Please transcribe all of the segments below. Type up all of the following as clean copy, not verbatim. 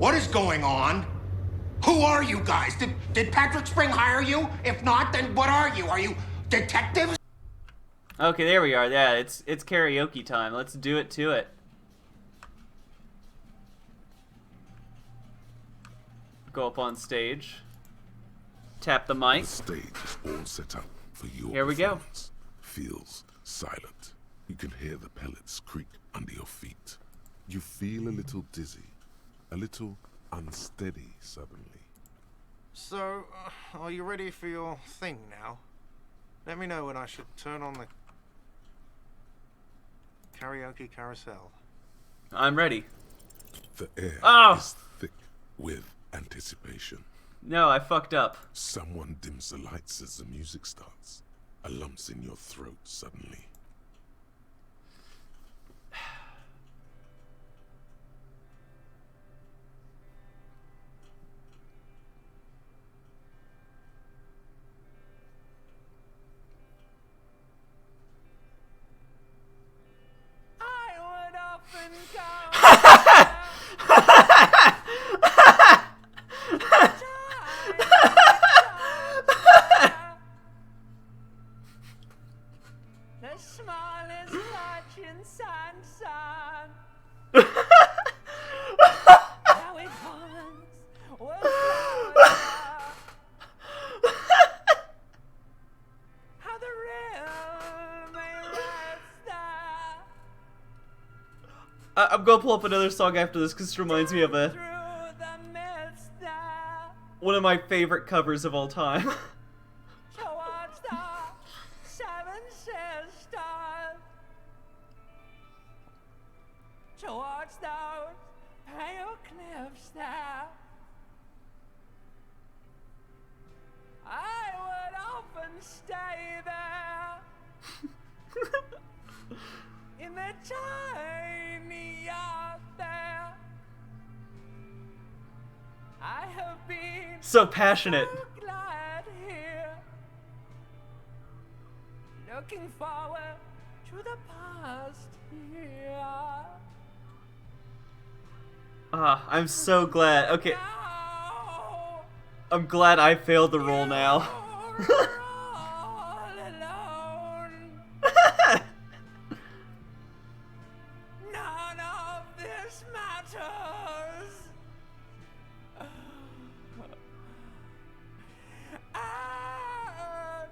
What is going on? Who are you guys? Did Patrick Spring hire you? If not, then what are you? Are you detectives? Okay, there we are. Yeah, it's karaoke time. Let's do it to it. Go up on stage. Tap the mic. The stage is all set up for your Here we go. performance. Feels silent. You can hear the pellets creak under your feet. You feel a little dizzy, a little unsteady suddenly. So, are you ready for your thing now? Let me know when I should turn on the karaoke carousel. I'm ready. The air Oh! is thick with anticipation. No, I fucked up. Someone dims the lights as the music starts. A lump's in your throat suddenly. I would often the smallest patch in sunshine. How it once was how the real may rest there. I'm gonna pull up another song after this because it reminds me of Through the mist there. one of my favorite covers of all time. Towards the seven sisters, towards those pale cliffs there, I would often stay there in the tiny yard there. I have been So passionate. so glad here, looking forward to the past here. I'm so glad. Okay, Now, I'm glad I failed the role now. you're all alone. None of this matters. And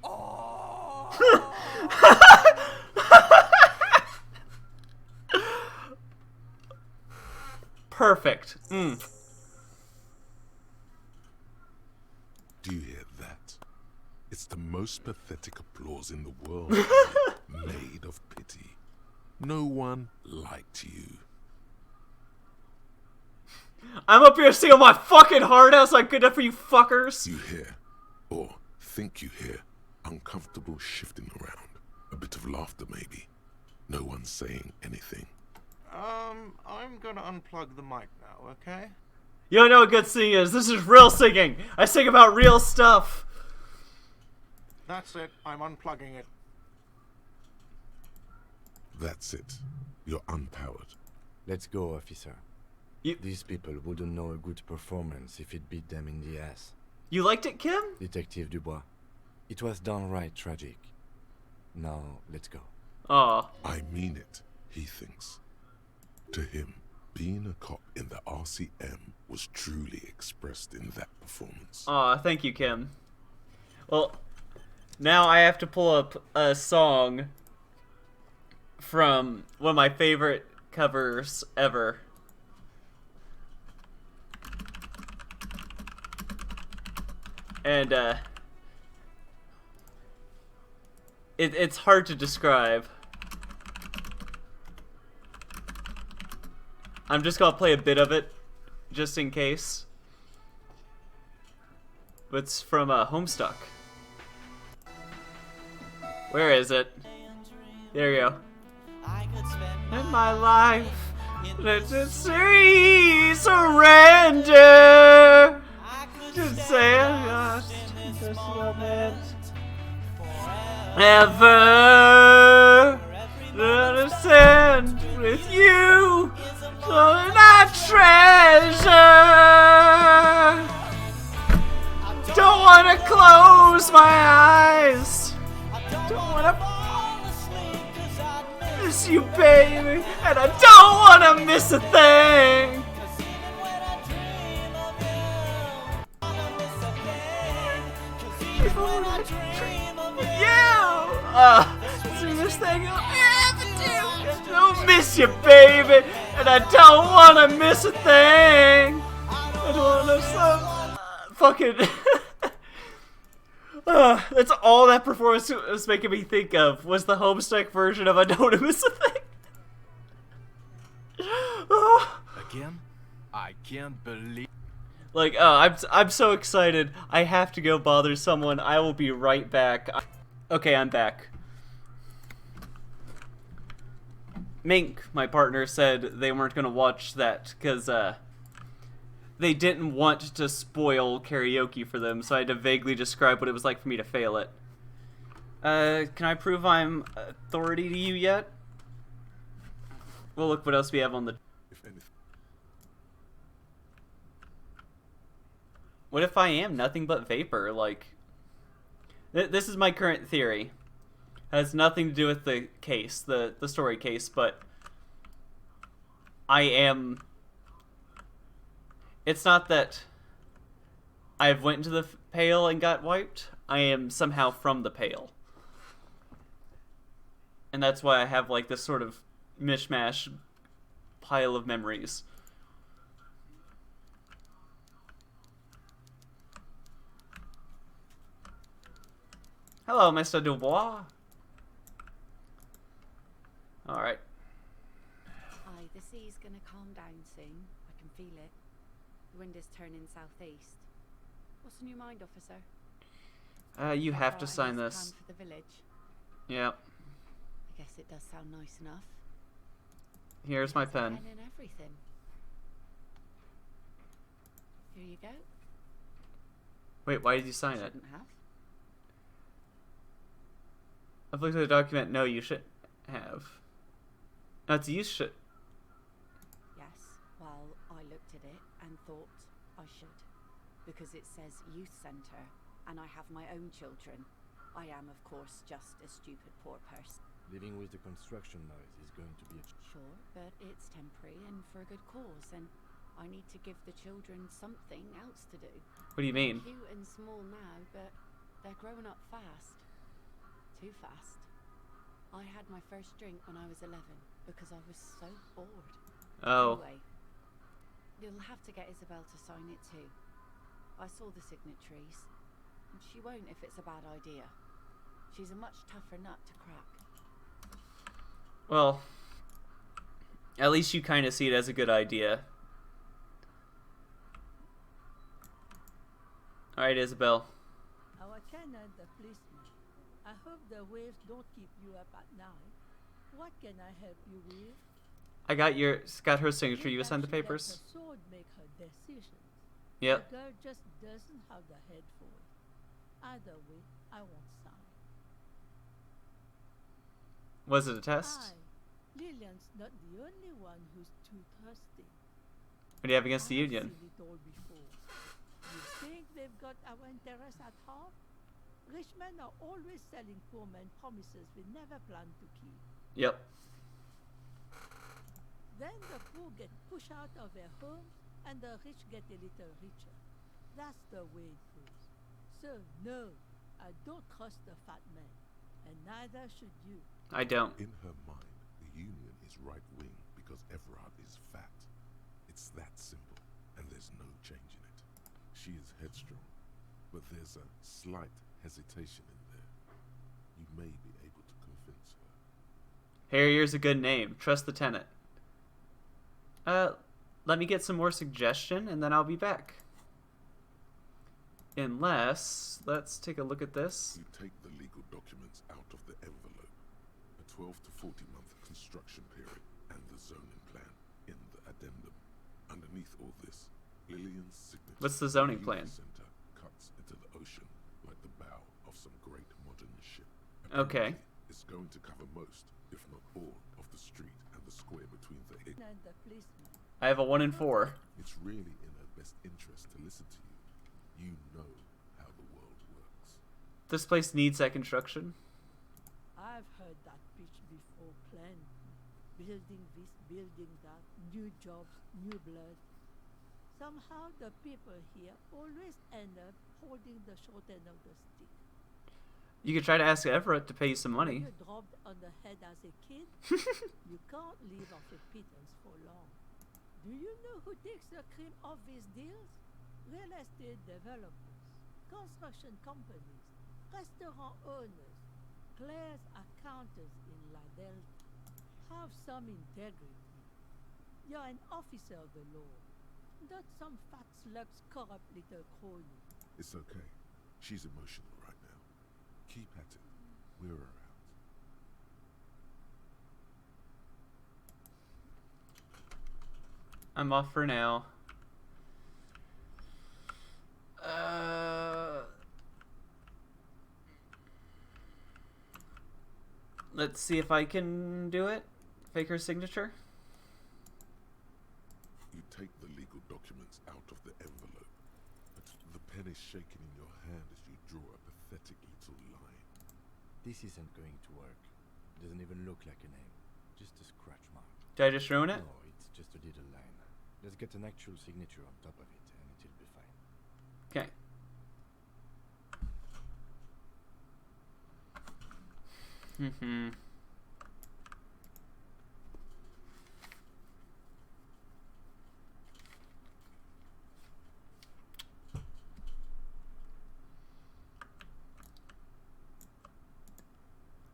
all Perfect. Do you hear that? It's the most pathetic applause in the world, made of pity. No one liked you. I'm up here singing my fucking heart out like good enough for you fuckers. You hear, or think you hear, uncomfortable shifting around. A bit of laughter maybe. No one saying anything. I'm gonna unplug the mic now, okay? You don't know what good singing is. This is real singing. I sing about real stuff. That's it. I'm unplugging it. That's it. You're unpowered. Let's go, officer. You- These people wouldn't know a good performance if it beat them in the ass. You liked it, Kim? Detective Dubois, it was downright tragic. Now, let's go. Aw. I mean it, he thinks. To him, being a cop in the RCM was truly expressed in that performance. Aw, thank you, Kim. Well, now I have to pull up a song from one of my favorite covers ever. And, it's hard to describe. I'm just gonna play a bit of it, just in case. It's from Homestuck. Where is it? There you go. In my life, let's see surrender. Just say just moment. Never understand with you. So I close my eyes. Don't wanna miss you, baby, and I don't wanna miss a thing. This thing I'll ever do. I don't miss you, baby, and I don't wanna miss a thing. I don't wanna fucking. That's all that performance was making me think of, was the Homestuck version of I Don't Wanna Miss a Thing. Again? I can't believe... Like, I'm so excited. I have to go bother someone. I will be right back. Okay, I'm back. Mink, my partner, said they weren't gonna watch that because they didn't want to spoil karaoke for them, so I had to vaguely describe what it was like for me to fail it. Can I prove I'm authority to you yet? Well, look what else we have on the... What if I am nothing but vapor? Like, this is my current theory. Has nothing to do with the case, the story case, but I am... It's not that I've went into the Pale and got wiped. I am somehow from the Pale. And that's why I have, like, this sort of mishmash pile of memories. Hello, Mr. Dubois. Alright. Aye, the sea's gonna calm down soon. I can feel it. The wind is turning southeast. What's in your mind, officer? You have to sign this. Plan for the village. Yeah. I guess it does sound nice enough. Here's my pen. And everything. Here you go. Wait, why did you sign it? Shouldn't have. I've looked at the document. No, you should have. That's you should. Yes, well, I looked at it and thought I should. Because it says youth centre, and I have my own children. I am, of course, just a stupid poor person. Living with the construction noise is going to be a... Sure, but it's temporary and for a good cause, and I need to give the children something else to do. What do you mean? They're cute and small now, but they're growing up fast. Too fast. I had my first drink when I was 11 because I was so bored. Oh. Anyway, you'll have to get Isabel to sign it too. I saw the signatories, and she won't if it's a bad idea. She's a much tougher nut to crack. Well, at least you kind of see it as a good idea. Alright, Isabel. Our tenant, the policeman. I hope the waves don't keep you up at night. What can I help you with? I got her signature. You signed the papers? Let the sword make her decisions. Yep. The girl just doesn't have the head for it. Either way, I won't sign. Was it a test? Lillian's not the only one who's too thirsty. What do you have against the I've union? seen it all before. You think they've got our interests at heart? Rich men are always selling poor men promises we never plan to keep. Yep. Then the poor get pushed out of their homes and the rich get a little richer. That's the way it goes. So no, I don't trust the fat man, and neither should you. I don't. In her mind, the Union is right-wing because Everard is fat. It's that simple, and there's no changing it. She is headstrong, but there's a slight hesitation in there. You may be able to convince her. Harrier's a good name. Trust the tenant. Let me get some more suggestion, and then I'll be back. Unless, let's take a look at this. You take the legal documents out of the envelope. A 12 to 40 month construction period and the zoning plan in the addendum. Underneath all this, Lillian's signature. What's the zoning plan? Center cuts into the ocean like the bow of some great modern ship. Okay. Apparently, it's going to cover most, if not all, of the street and the square between the... And the policeman. I have a 1 in 4. It's really in her best interest to listen to you. You know how the world works. This place needs that construction. I've heard that pitch before plenty. Building this, building that, new jobs, new blood. Somehow the people here always end up holding the short end of the stick. You could try to ask Everett to pay you some money. When you're dropped on the head as a kid, you can't live off a pittance for long. Do you know who takes the cream of these deals? Real estate developers, construction companies, restaurant owners, clerks, accountants in La Delta. Have some integrity. You're an officer of the law, not some fat slug's corrupt little crony. It's okay. She's emotional right now. Keep at it. We're around. I'm off for now. Let's see if I can do it. Fake her signature. You take the legal documents out of the envelope, but the pen is shaking in your hand as you draw a pathetic little line. This isn't going to work. Doesn't even look like a name. Just a scratch mark. Did I just ruin it? No, it's just a little line. Let's get an actual signature on top of it, and it'll be fine. Okay. Mm-hmm.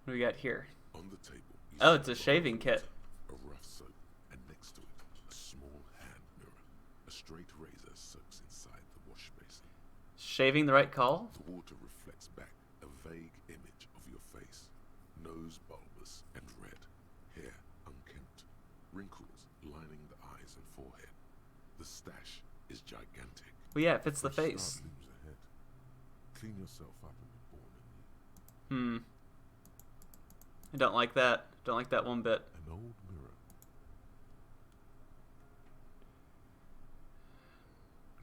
What do we got here? On the table, you Oh, see it's a bottle of shaving water, kit. a rough soap, and next to it, a small hand mirror. A straight razor soaks inside the wash basin. Shaving the right call? The water reflects back a vague image of your face. Nose bulbous and red, hair unkempt, wrinkles lining the eyes and forehead. The stash is gigantic. Well, yeah, it fits the Fresh face. start looms ahead. Clean yourself up and be born anew. I don't like that. Don't like that one bit. An old mirror.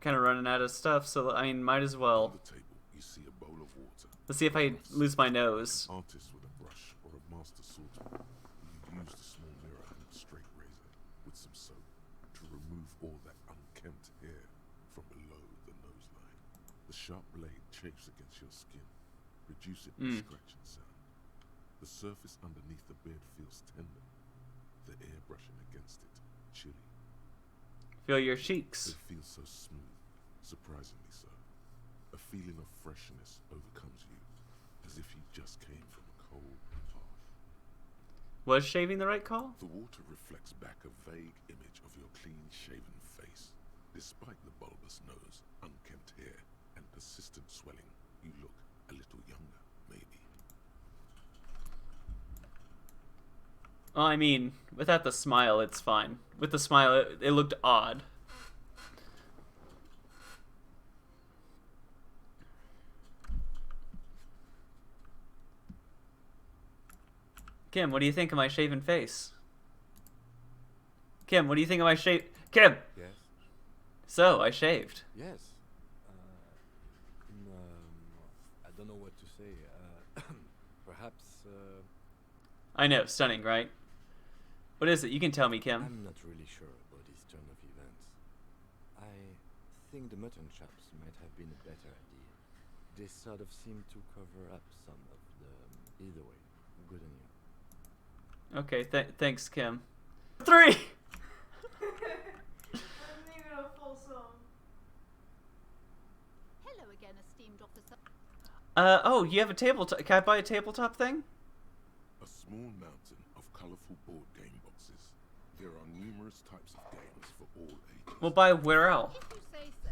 Kind of running out of stuff, so I mean, might as On well. the table, you see a bowl of water. Let's see if I lose my nose. Artist with a brush or a master swordsman, you use the small mirror and a straight razor with some soap to remove all that unkempt hair from below the nose line. The sharp blade chafes against your skin, reducing the scratching sound. The surface underneath the beard feels tender, the air brushing against it chilly. Feel your cheeks. It feels so smooth, surprisingly so. A feeling of freshness overcomes you, as if you just came from a cold bath. Was shaving the right call? The water reflects back a vague image of your clean-shaven face. Despite the bulbous nose, unkempt hair, and persistent swelling, you look a little younger, maybe. Well, I mean, without the smile, it's fine. With the smile, it looked odd. Kim, what do you think of my shaven face? Kim, what do you think of my shave? Kim! Yes? So, I shaved. Yes. I don't know what to say. Perhaps, I know, stunning, right? What is it? You can tell me, Kim. I'm not really sure about this turn of events. I think the mutton chops might have been a better idea. They sort of seem to cover up some of the... Either way, good on you. Okay, thanks, Kim. 3! Wasn't even a full song. Hello again, esteemed officer. Oh, you have a tabletop. Can I buy a tabletop thing? A small mountain of colorful board game boxes. There are numerous types of games for all ages. We'll buy where else? If you say so,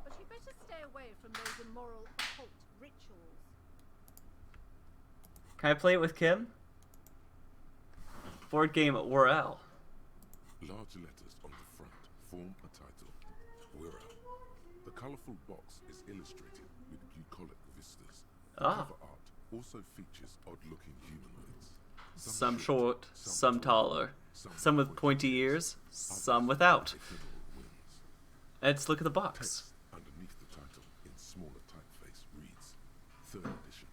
but you better stay away from those immoral occult rituals. Can I play it with Kim? Board game Worrell. Large letters on the front form a title. Wirral. The colorful box is illustrated with bucolic vistas. Ah. Cover art also features odd-looking humanoids. Some short, some taller. Some with pointy ears, some without. ephemeral wings. Let's look at the box. Text underneath the title in smaller typeface reads, 3rd edition,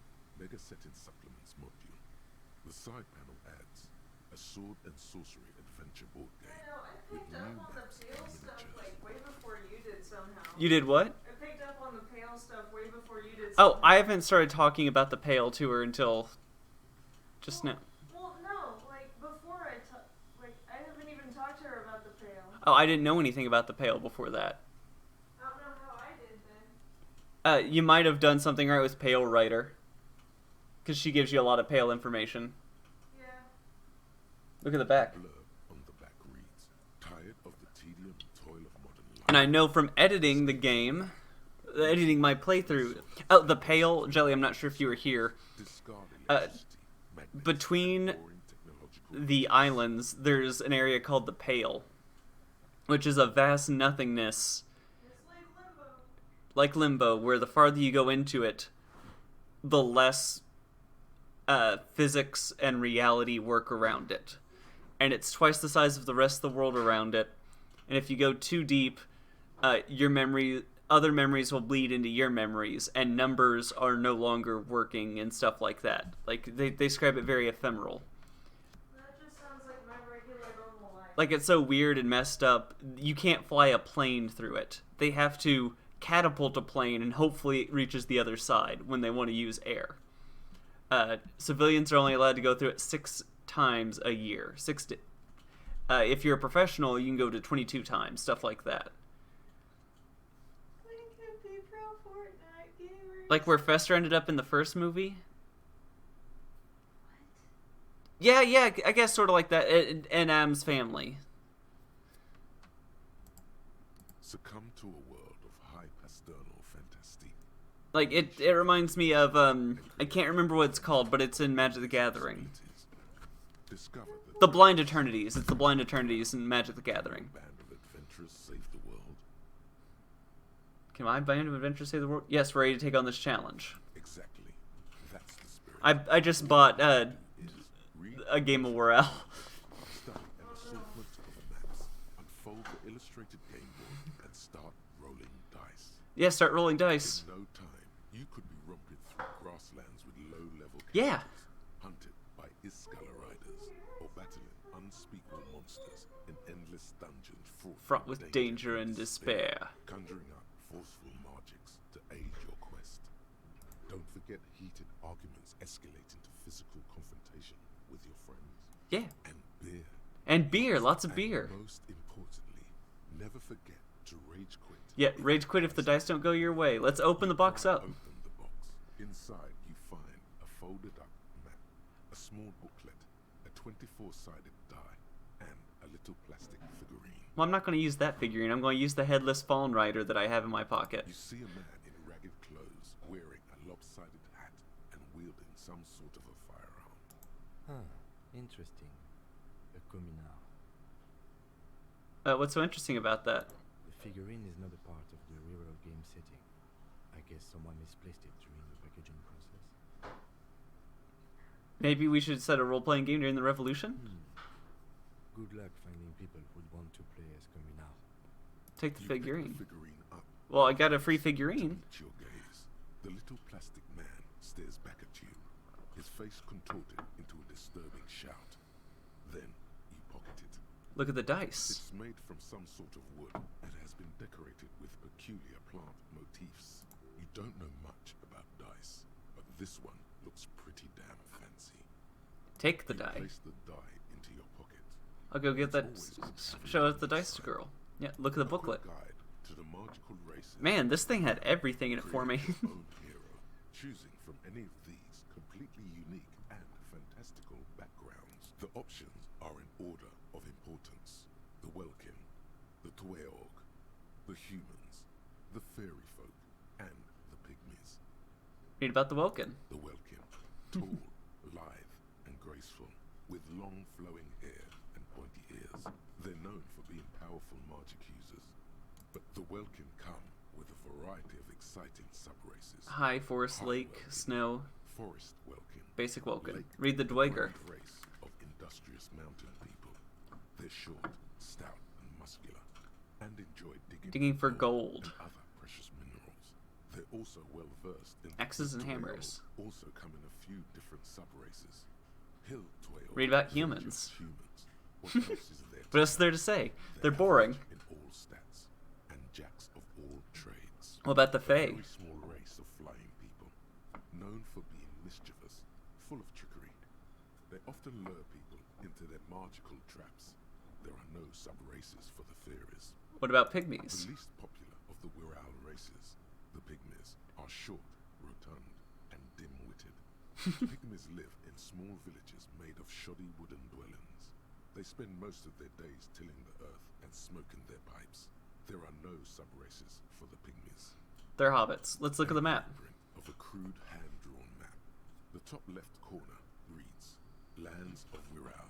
side panel adds a sword and sorcery adventure board game I know, I with picked up new on the maps pale and stuff miniatures. like way before you did somehow. You did what? I picked up on the pale stuff way before you did Oh, somehow. I haven't started talking about the Pale to her until just now. Well, no, like before I haven't even talked to her about the pale. Oh, I didn't know anything about the Pale before that. I don't know how I did then. You might have done something right with Pale Writer. Because she gives you a lot of Pale information. Yeah. Look at the back. Blurb on the back reads, tired of the tedium and toil of modern life. And I know from editing the game, editing my playthrough, oh, the Pale, Jelly, I'm not sure if you were here. Discard Uh, electricity, magnetic, between boring technological the islands, there's an area called the Pale, which is a vast nothingness, It's like limbo. like Limbo, where the farther you go into it, the less physics and reality work around it. And it's twice the size of the rest of the world around it. And if you go too deep, other memories will bleed into your memories, and numbers are no longer working and stuff like that. Like, they describe it very ephemeral. That just sounds like my regular normal life. Like, it's so weird and messed up, you can't fly a plane through it. They have to catapult a plane, and hopefully it reaches the other side when they want to use air. Civilians are only allowed to go through it 6 times a year. If you're a professional, you can go to 22 times, stuff like that. We could be pro Fortnite gamers. Like where Fester ended up in the first movie. Yeah, I guess sort of like that. And Am's family. succumb to a world of high pasternal fantastique. Like, it reminds me of, I can't remember what it's called, but it's in Magic the Gathering. Discover that The Blind Eternities. It's the Blind Eternities in Magic the Gathering. a band of adventurers saved the world. Can my Band of Adventure save the world? Yes, we're ready to take on this challenge. Exactly. That's the spirit. I just bought Is read, a game of Morale. study an assortment of maps, unfold the illustrated game board, and start rolling dice. Yeah, start rolling dice. In no time, you could be romping through grasslands with low-level Yeah. characters, hunted by Iskala riders, or battling unspeakable monsters in endless dungeons Fraught with danger and despair. conjuring up forceful magics to aid your quest. Don't forget heated arguments escalate into physical confrontation with your friends. Yeah. And beer. And beer, lots of And beer. most importantly, never forget to rage quit. Yeah, rage quit if the dice don't go your way. Let's open the box up. Open the box. Inside, you find a folded up map, a small booklet, a 24-sided die, and a little plastic figurine. Well, I'm not going to use that figurine. I'm going to use the headless Fallen Rider that I have in my pocket. You see a man in ragged clothes, wearing a lopsided hat and wielding some sort of a firearm. Huh. Interesting. A communard. What's so interesting about that? The figurine is not a part of the real game setting. I guess someone misplaced it during the packaging process. Maybe we should set a role-playing game during the Revolution? Good luck finding people who'd want to play as communard. Take the You pick figurine. the figurine up. Well, I got a free To figurine. meet your gaze, the little plastic man stares back at you, his face contorted into a disturbing shout. Then you pocket it. Look at the dice. It's made from some sort of wood and has been decorated with peculiar plant motifs. You don't know much about dice, but this one looks pretty damn fancy. Take the You die. place the die into your pocket. I'll go get that. Always good to have Show a it the dice inside. girl. Yeah, look at the A quick booklet. guide to the magical races. Man, this thing had everything in it for me. Create your own hero, choosing from any of these completely unique and fantastical backgrounds. The options are in order of importance: the Welkin, the Tweog, the humans, the fairy folk, and the pygmies. Read about the Welkin. The Welkin, tall, lithe, and graceful, with long flowing hair and pointy ears. They're known for being powerful magic users, but the Welkin come with a variety of exciting sub-races. High, forest, High lake, Welkin, snow, Forest Welkin, basic Welkin. Lake Read the Dweger. grand race of industrious mountain people. They're short, stout, and muscular, and enjoy Digging for gold. and other precious minerals. They're also well versed in Axes and Tweog hammers. Also come in a few different sub-races. Hill Twale Read about is not humans. just humans. What else is there What else is there to say? They're boring. In all stats and jacks of all trades. What about the A Fae? very small race of flying people, known for being mischievous, full of trickery. They often lure people into their magical traps. There are no sub-races for the fairies. What about pygmies? The least popular of the Wirral races, the pygmies, are short, rotund, and dim-witted. Pygmies live in small villages made of shoddy wooden dwellings. They spend most of their days tilling the earth and smoking their pipes. There are no sub-races for the pygmies. They're hobbits. Let's look at the map. Print of a crude hand-drawn map. The top left corner reads, Lands of Wirral.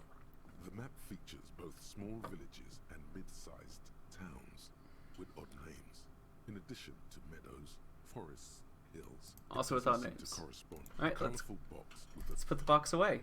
The map features both small villages and mid-sized towns with odd names, in addition to meadows, forests, hills. Also with It odd doesn't seem names. to correspond. Alright, A colourful box with let's put the box away.